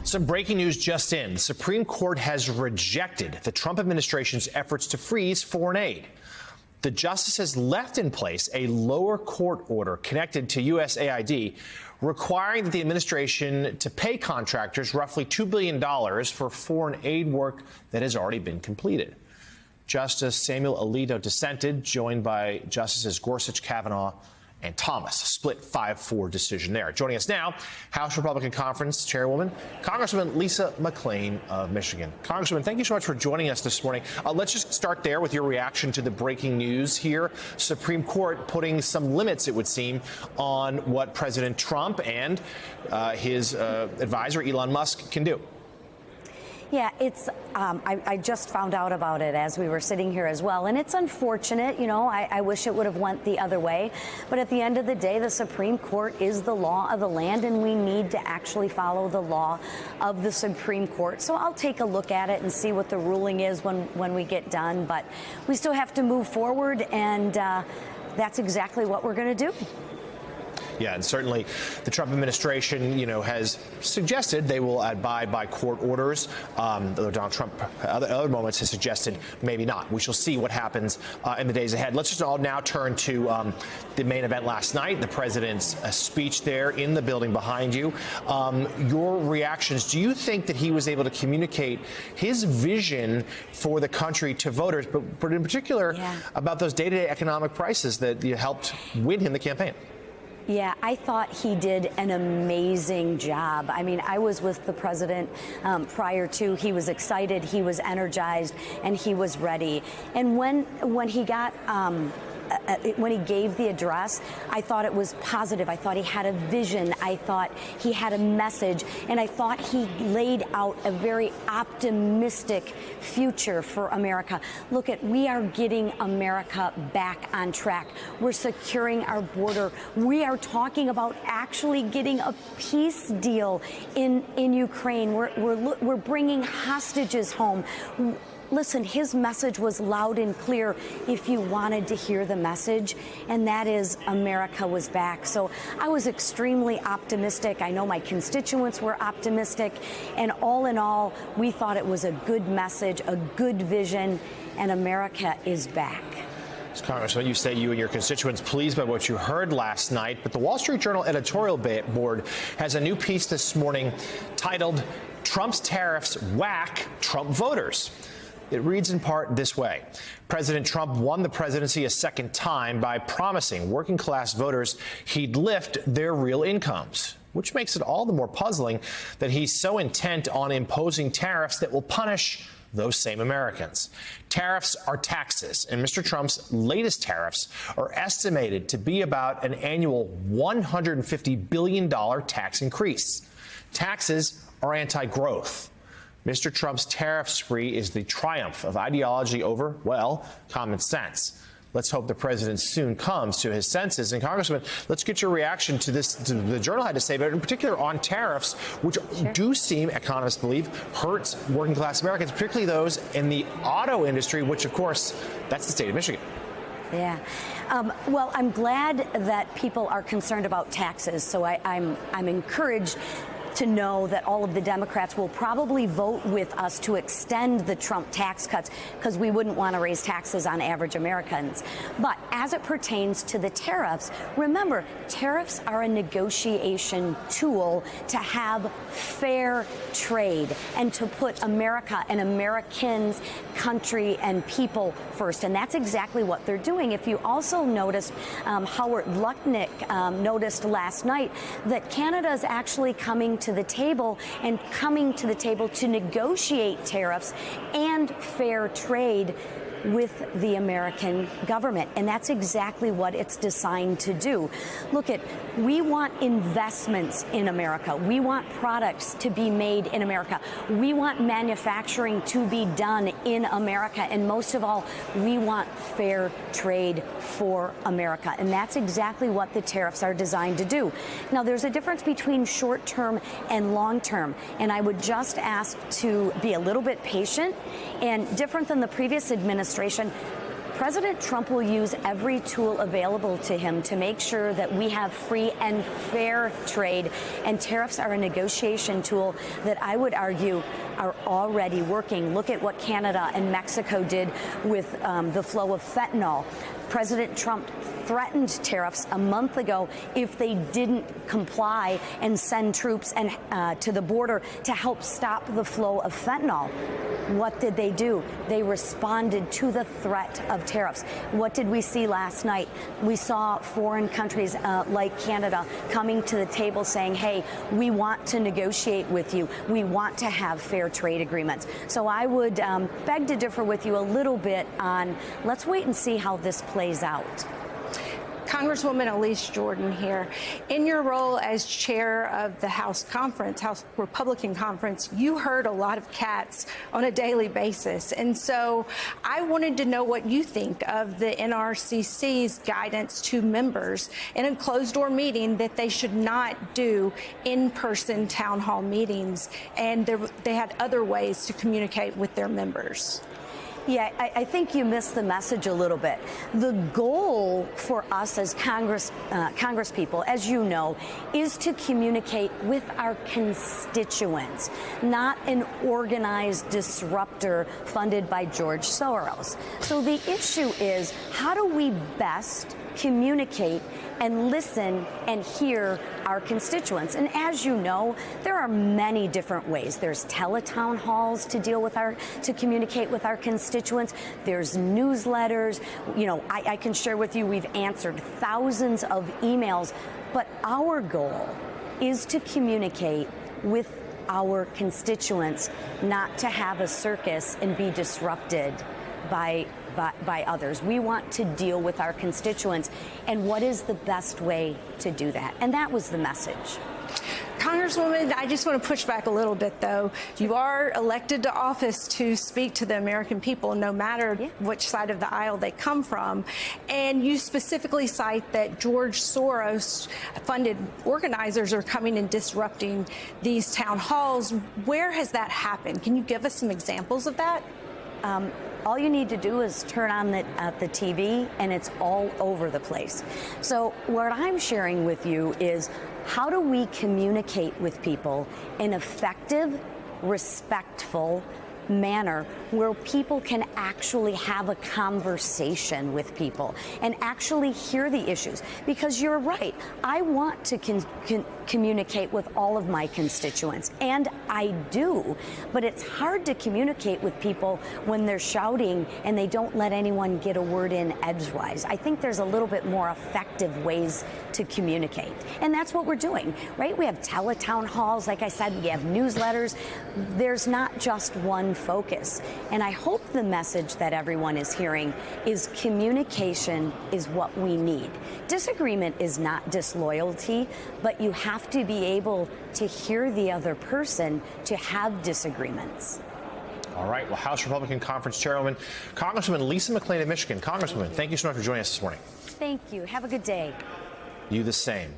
Some breaking news just in. The Supreme Court has rejected the Trump administration's efforts to freeze foreign aid. The justice has left in place a lower court order connected to USAID requiring that the administration to pay contractors roughly $2 billion for foreign aid work that has already been completed. Justice Samuel Alito dissented, joined by Justices Gorsuch, Kavanaugh, and Thomas. A split 5-4 decision there. Joining us now, House Republican Conference Chairwoman, Congresswoman Lisa McClain of Michigan. Congresswoman, thank you so much for joining us this morning. Let's just start there with your reaction to the breaking news here. Supreme Court putting some limits, it would seem, on what President Trump and his advisor, Elon Musk, can do. Yeah, it's I just found out about it as we were sitting here as well. And it's unfortunate, you know, I wish it would have went the other way. But at the end of the day, the Supreme Court is the law of the land, and we need to actually follow the law of the Supreme Court. So I'll take a look at it and see what the ruling is when we get done. But we still have to move forward, and that's exactly what we're going to do. Yeah, and certainly the Trump administration, you know, has suggested they will abide by court orders. Though Donald Trump, other moments, has suggested maybe not. We shall see what happens in the days ahead. Let's just all now turn to the main event last night, the president's speech there in the building behind you. Your reactions, do you think that he was able to communicate his vision for the country to voters, but in particular about those day-to-day economic prices that helped win him the campaign? Yeah, I thought he did an amazing job. I mean, I was with the president prior to. He was excited, he was energized, and he was ready. And when he got when he gave the address, I thought it was positive. I thought he had a vision. I thought he had a message. And I thought he laid out a very optimistic future for America. Look, we are getting America back on track. We're securing our border. We are talking about actually getting a peace deal in Ukraine. We're bringing hostages home. Listen, his message was loud and clear if you wanted to hear the message, and that is America was back. So I was extremely optimistic. I know my constituents were optimistic, and all in all, we thought it was a good message, a good vision, and America is back. Congressman, you say you and your constituents pleased by what you heard last night, but the Wall Street Journal editorial board has a new piece this morning titled "Trump's Tariffs Whack Trump Voters." It reads in part this way. President Trump won the presidency a second time by promising working-class voters he'd lift their real incomes, which makes it all the more puzzling that he's so intent on imposing tariffs that will punish those same Americans. Tariffs are taxes, and Mr. Trump's latest tariffs are estimated to be about an annual $150 billion tax increase. Taxes are anti-growth. Mr. Trump's tariff spree is the triumph of ideology over, well, common sense. Let's hope the president soon comes to his senses. And Congressman, let's get your reaction to this, to the Journal had to say, but in particular on tariffs, which do seem, economists believe, hurts working class Americans, particularly those in the auto industry, which, of course, that's the state of Michigan. Yeah. Well, I'm glad that people are concerned about taxes, so I'm encouraged to know that all of the Democrats will probably vote with us to extend the Trump tax cuts, because we wouldn't want to raise taxes on average Americans. But as it pertains to the tariffs, remember, tariffs are a negotiation tool to have fair trade and to put America and Americans, country and people first. And that's exactly what they're doing. If you also noticed, Howard Lutnick noticed last night that Canada is actually coming to the table to negotiate tariffs and fair trade with the American government. And that's exactly what it's designed to do. Look, we want investments in America. We want products to be made in America. We want manufacturing to be done in America. And most of all, we want fair trade for America. And that's exactly what the tariffs are designed to do. Now, there's a difference between short-term and long-term. And I would just ask to be a little bit patient. And different than the previous administration, President Trump will use every tool available to him to make sure that we have free and fair trade, and tariffs are a negotiation tool that I would argue are already working. Look at what Canada and Mexico did with the flow of fentanyl. President Trump threatened tariffs a month ago if they didn't comply and send troops to the border to help stop the flow of fentanyl. What did they do? They responded to the threat of tariffs. What did we see last night? We saw foreign countries like Canada coming to the table saying, hey, we want to negotiate with you. We want to have fair trade agreements. So I would beg to differ with you a little bit on let's wait and see how this plays out. Congresswoman Elise Jordan here. In your role as chair of the House Republican Conference, you heard a lot of cats on a daily basis. And so I wanted to know what you think of the NRCC's guidance to members in a closed-door meeting that they should not do in-person town hall meetings, and they had other ways to communicate with their members. Yeah, I think you missed the message a little bit. The goal for us as Congresspeople, as you know, is to communicate with our constituents, not an organized disruptor funded by George Soros. So the issue is, how do we best communicate and listen and hear our constituents? And as you know, there are many different ways. There's teletown halls to communicate with our constituents. There's newsletters. You know, I can share with you, we've answered thousands of emails, but our goal is to communicate with our constituents, not to have a circus and be disrupted by others. We want to deal with our constituents, and what is the best way to do that? And that was the message. Congresswoman, I just want to push back a little bit, though. You are elected to office to speak to the American people, no matter which side of the aisle they come from. And you specifically cite that George Soros-funded organizers are coming and disrupting these town halls. Where has that happened? Can you give us some examples of that? All you need to do is turn on the TV, and it's all over the place. So what I'm sharing with you is, how do we communicate with people in effective, respectful manner where people can actually have a conversation with people and actually hear the issues? Because you're right, I want to communicate with all of my constituents, and I do, but it's hard to communicate with people when they're shouting and they don't let anyone get a word in edgewise. I think there's a little bit more effective ways to communicate, and that's what we're doing, right? We have teletown halls, like I said, we have newsletters. There's not just one focus, and I hope the message that everyone is hearing is communication is what we need. Disagreement is not disloyalty, but you have to be able to hear the other person to have disagreements. All right. Well, House Republican Conference Chairwoman, Congresswoman Lisa McClain of Michigan. Congresswoman, thank you so much for joining us this morning. Thank you. Have a good day. You the same.